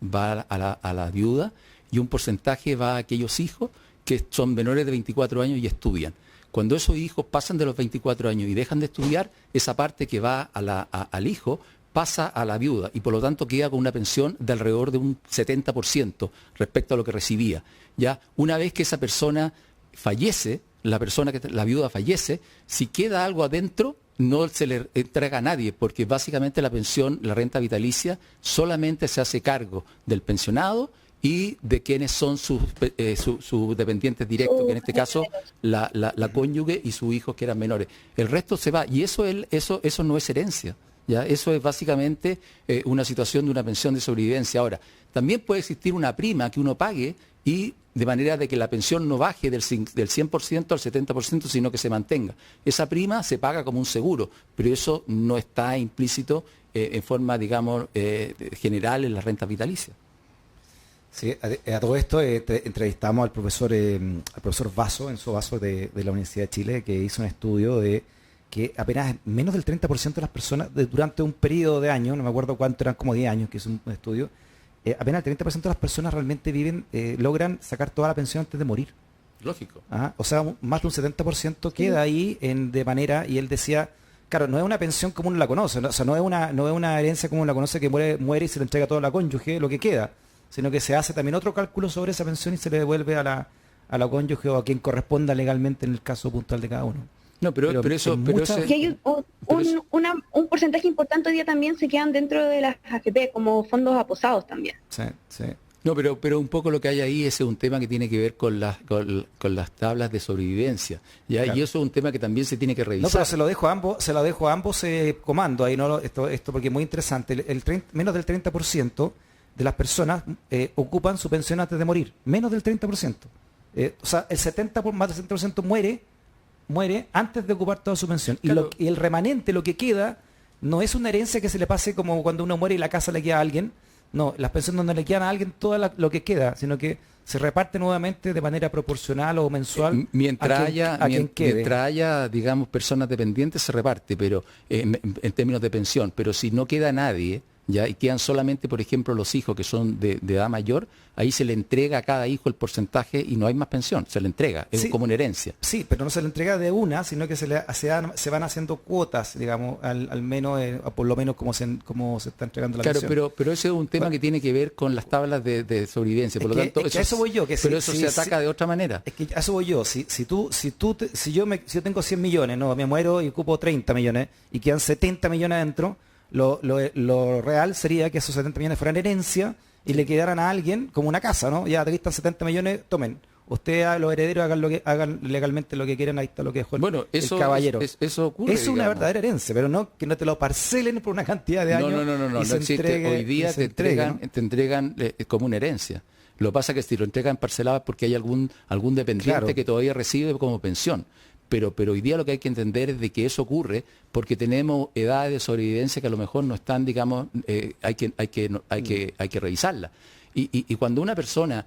a la viuda y un porcentaje va a aquellos hijos que son menores de 24 años y estudian. Cuando esos hijos pasan de los 24 años y dejan de estudiar, esa parte que va al hijo pasa a la viuda y por lo tanto queda con una pensión de alrededor de un 70% respecto a lo que recibía. Ya una vez que esa persona fallece, la viuda fallece, si queda algo adentro, no se le entrega a nadie, porque básicamente la pensión, la renta vitalicia, solamente se hace cargo del pensionado y de quienes son sus dependientes directos, que en este caso la cónyuge y sus hijos que eran menores. El resto se va, y eso no es herencia. ¿Ya? Eso es básicamente una situación de una pensión de sobrevivencia. Ahora, también puede existir una prima que uno pague y de manera de que la pensión no baje del 100% al 70%, sino que se mantenga. Esa prima se paga como un seguro, pero eso no está implícito en forma, digamos, general en las rentas vitalicias.
Sí, a todo esto entrevistamos al profesor Vaso, Enzo Vaso de la Universidad de Chile, que hizo un estudio de que apenas menos del 30% de las personas, durante un periodo de años, no me acuerdo cuánto, eran como 10 años que hizo un estudio, apenas el 30% de las personas realmente logran sacar toda la pensión antes de morir.
Lógico.
O sea, más de un 70% queda ahí de manera, y él decía, claro, no es una pensión como uno la conoce, ¿no? O sea, no es una herencia como uno la conoce, que muere y se le entrega todo a la cónyuge, lo que queda, sino que se hace también otro cálculo sobre esa pensión y se le devuelve a la cónyuge o a quien corresponda legalmente en el caso puntual de cada uno.
No, pero eso...
Y hay un porcentaje importante hoy día también se quedan dentro de las AFP como fondos aposados también.
Sí.
No, pero un poco lo que hay ahí es un tema que tiene que ver con las tablas de sobrevivencia. ¿Ya? Claro. Y eso es un tema que también se tiene que revisar.
No, pero se lo dejo a ambos comandos ahí, ¿no? Esto porque es muy interesante. Menos del 30% de las personas ocupan su pensión antes de morir. Menos del 30%. O sea, más del 70% muere antes de ocupar toda su pensión. Claro. Y el remanente, lo que queda, no es una herencia que se le pase como cuando uno muere y la casa le queda a alguien. No, las pensiones no le quedan a alguien todo lo que queda, sino que se reparte nuevamente de manera proporcional o mensual
mientras haya, digamos, personas dependientes, se reparte, pero en términos de pensión. Pero si no queda nadie, ¿ya? Y quedan solamente, por ejemplo, los hijos que son de edad mayor, ahí se le entrega a cada hijo el porcentaje y no hay más pensión, se le entrega, es como una herencia.
Sí, pero no se le entrega de una, sino que se van haciendo cuotas, digamos, al menos, por lo menos como se está entregando la pensión.
Claro, pero ese es un tema que tiene que ver con las tablas de sobrevivencia, por lo tanto,
a eso voy yo.
Pero eso se ataca de otra manera.
Es que a eso voy yo, si yo tengo 100 millones, no, me muero y ocupo 30 millones y quedan 70 millones adentro, lo real sería que esos 70 millones fueran herencia y le quedaran a alguien como una casa, ¿no? Ya te quitan 70 millones, tomen. Ustedes, los herederos, hagan legalmente lo que quieran, ahí está lo que dejó el caballero.
Eso ocurre,
es una verdadera herencia, pero no que no te lo parcelen por una cantidad de años.
No existe. Hoy día te entregan como una herencia. Lo que pasa es que si lo entregan parcelado es porque hay algún dependiente que todavía recibe como pensión. Pero hoy día lo que hay que entender es de que eso ocurre porque tenemos edades de sobrevivencia que a lo mejor no están, digamos, hay que revisarla. Y cuando una persona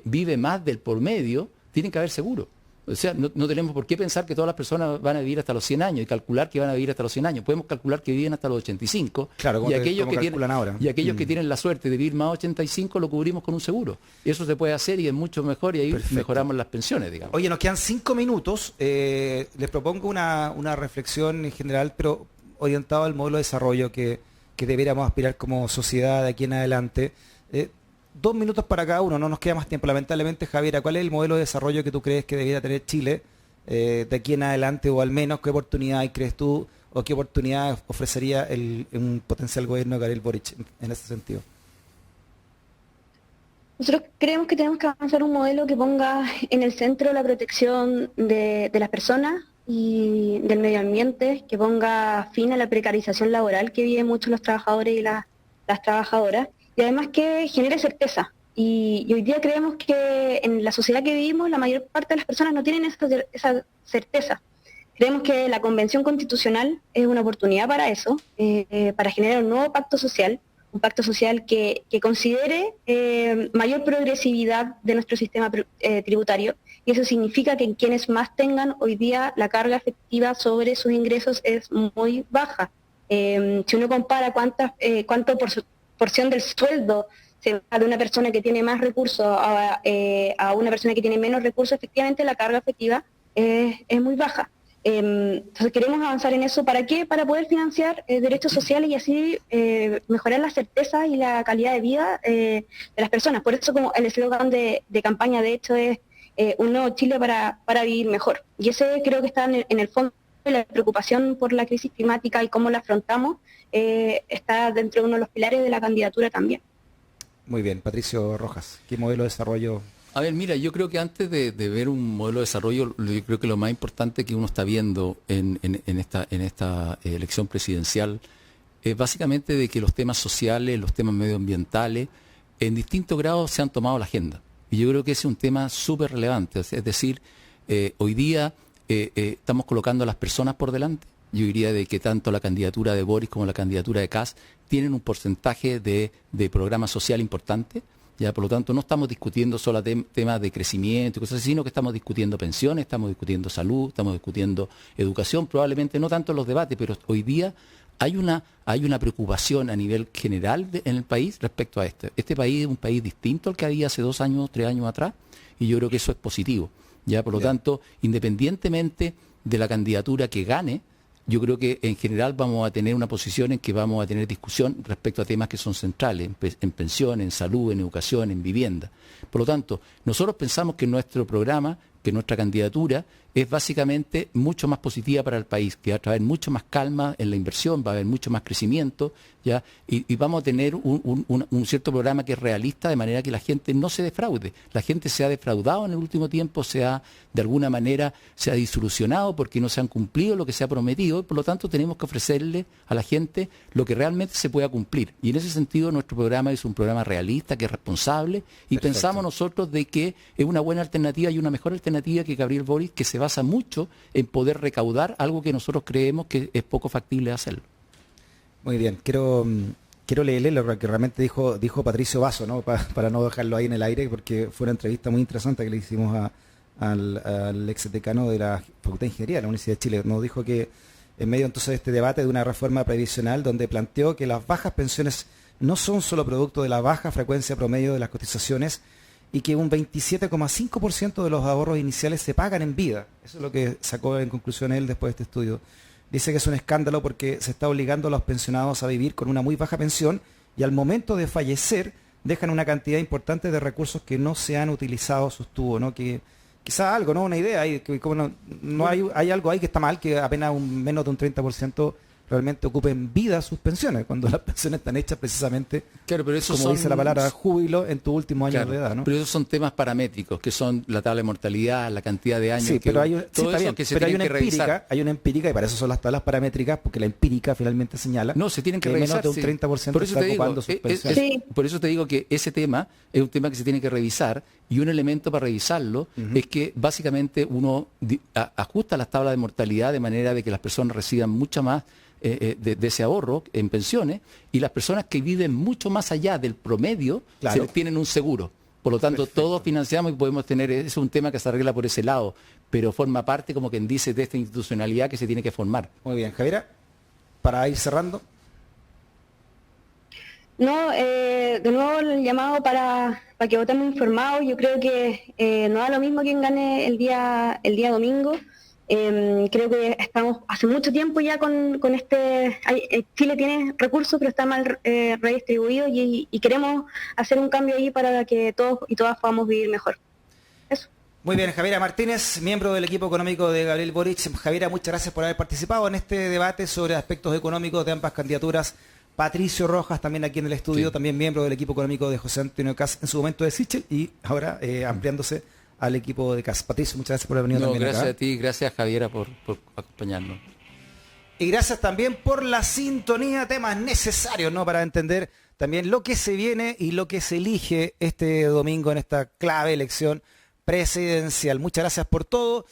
vive más del por medio, tiene que haber seguro. O sea, no tenemos por qué pensar que todas las personas van a vivir hasta los 100 años y calcular que van a vivir hasta los 100 años. Podemos calcular que viven hasta los 85.
Claro,
y aquellos que tienen la suerte de vivir más 85 lo cubrimos con un seguro. Y eso se puede hacer y es mucho mejor y ahí mejoramos las pensiones, digamos.
Oye, nos quedan 5 minutos. Les propongo una reflexión en general, pero orientado al modelo de desarrollo que deberíamos aspirar como sociedad de aquí en adelante. 2 minutos para cada uno, no nos queda más tiempo. Lamentablemente, Javiera, ¿cuál es el modelo de desarrollo que tú crees que debería tener Chile de aquí en adelante, o al menos qué oportunidad crees tú o qué oportunidad ofrecería un potencial gobierno de Gabriel Boric en ese sentido?
Nosotros creemos que tenemos que avanzar un modelo que ponga en el centro la protección de las personas y del medio ambiente, que ponga fin a la precarización laboral que viven muchos los trabajadores y las trabajadoras, y además que genere certeza. Y hoy día creemos que en la sociedad que vivimos la mayor parte de las personas no tienen esa certeza. Creemos que la Convención Constitucional es una oportunidad para eso, para generar un nuevo pacto social, un pacto social que considere mayor progresividad de nuestro sistema tributario, y eso significa que quienes más tengan hoy día la carga efectiva sobre sus ingresos es muy baja. Si uno compara cuánto porción del sueldo se va de una persona que tiene más recursos a una persona que tiene menos recursos, efectivamente la carga efectiva es muy baja. Entonces queremos avanzar en eso. ¿Para qué? Para poder financiar derechos sociales y así mejorar la certeza y la calidad de vida de las personas. Por eso, como el eslogan de campaña, de hecho, es un nuevo Chile para vivir mejor. Y ese creo que está en el fondo de la preocupación por la crisis climática y cómo la afrontamos, está dentro de uno de los pilares de la candidatura también. Muy bien, Patricio Rojas, ¿qué modelo de desarrollo?
A ver, mira, yo creo que antes de ver un modelo de desarrollo, yo creo que lo más importante que uno está viendo en esta elección presidencial es básicamente de que los temas sociales, los temas medioambientales, en distintos grados se han tomado la agenda. Y yo creo que ese es un tema súper relevante. Es decir, hoy día estamos colocando a las personas por delante. Yo diría de que tanto la candidatura de Boric como la candidatura de Kast tienen un porcentaje de programa social importante. Ya, por lo tanto, no estamos discutiendo solo temas de crecimiento y cosas así, sino que estamos discutiendo pensiones, estamos discutiendo salud, estamos discutiendo educación, probablemente no tanto en los debates, pero hoy día hay una preocupación a nivel general en el país respecto a esto. Este país es un país distinto al que había hace 2 años, 3 años atrás, y yo creo que eso es positivo. Ya, por lo tanto, independientemente de la candidatura que gane, yo creo que en general vamos a tener una posición en que vamos a tener discusión respecto a temas que son centrales, en pensión, en salud, en educación, en vivienda. Por lo tanto, nosotros pensamos que nuestro programa, que nuestra candidatura es básicamente mucho más positiva para el país, que va a traer mucho más calma en la inversión, va a haber mucho más crecimiento, ¿ya? Y vamos a tener un cierto programa que es realista, de manera que la gente no se defraude. La gente se ha defraudado en el último tiempo, de alguna manera se ha disolucionado porque no se han cumplido lo que se ha prometido, y por lo tanto tenemos que ofrecerle a la gente lo que realmente se pueda cumplir. Y en ese sentido nuestro programa es un programa realista, que es responsable, y pensamos nosotros de que es una buena alternativa y una mejor alternativa que Gabriel Boric, que se basa mucho en poder recaudar algo que nosotros creemos que es poco factible hacerlo.
Muy bien, quiero leerle lo que realmente dijo Patricio Vaso, ¿no? Para no dejarlo ahí en el aire, porque fue una entrevista muy interesante que le hicimos al ex decano de la Facultad de Ingeniería de la Universidad de Chile. Nos dijo que en medio entonces de este debate de una reforma previsional donde planteó que las bajas pensiones no son solo producto de la baja frecuencia promedio de las cotizaciones y que un 27,5% de los ahorros iniciales se pagan en vida. Eso es lo que sacó en conclusión él después de este estudio. Dice que es un escándalo porque se está obligando a los pensionados a vivir con una muy baja pensión y al momento de fallecer dejan una cantidad importante de recursos que no se han utilizado, sostuvo, ¿no? Que quizá algo, ¿no? Una idea, hay algo ahí que está mal, que apenas menos de un 30% realmente ocupen vida sus pensiones, cuando las pensiones están hechas precisamente,
claro, pero eso
como dice la palabra, júbilo en tu último año de edad, ¿no?
Pero esos son temas paramétricos, que son la tabla de mortalidad, la cantidad de años.
Sí, pero hay una
empírica,
y para eso son las tablas paramétricas, porque la empírica finalmente señala
se tienen que revisar,
menos de un 30% está ocupando sus pensiones.
Por eso te digo que ese tema es un tema que se tiene que revisar, y un elemento para revisarlo es que básicamente uno ajusta las tablas de mortalidad de manera de que las personas reciban mucha más de ese ahorro en pensiones, y las personas que viven mucho más allá del promedio tienen un seguro. Por lo tanto, todos financiamos y podemos tener, es un tema que se arregla por ese lado, pero forma parte, como quien dice, de esta institucionalidad que se tiene que formar.
Muy bien, Javiera, para ir cerrando.
No, de nuevo el llamado para que votemos informados. Yo creo que no da lo mismo quien gane el día domingo. Creo que estamos hace mucho tiempo ya con este... Chile tiene recursos, pero está mal redistribuido y queremos hacer un cambio ahí para que todos y todas podamos vivir mejor. Eso.
Muy bien, Javiera Martínez, miembro del equipo económico de Gabriel Boric. Javiera, muchas gracias por haber participado en este debate sobre aspectos económicos de ambas candidaturas. Patricio Rojas, también aquí en el estudio, también miembro del equipo económico de José Antonio Kast, en su momento de Sichel, y ahora ampliándose al equipo de Kast. Patricio, muchas gracias por haber venido también
gracias
acá.
A ti, gracias Javiera por acompañarnos.
Y gracias también por la sintonía, temas necesarios, ¿no?, para entender también lo que se viene y lo que se elige este domingo en esta clave elección presidencial. Muchas gracias por todo.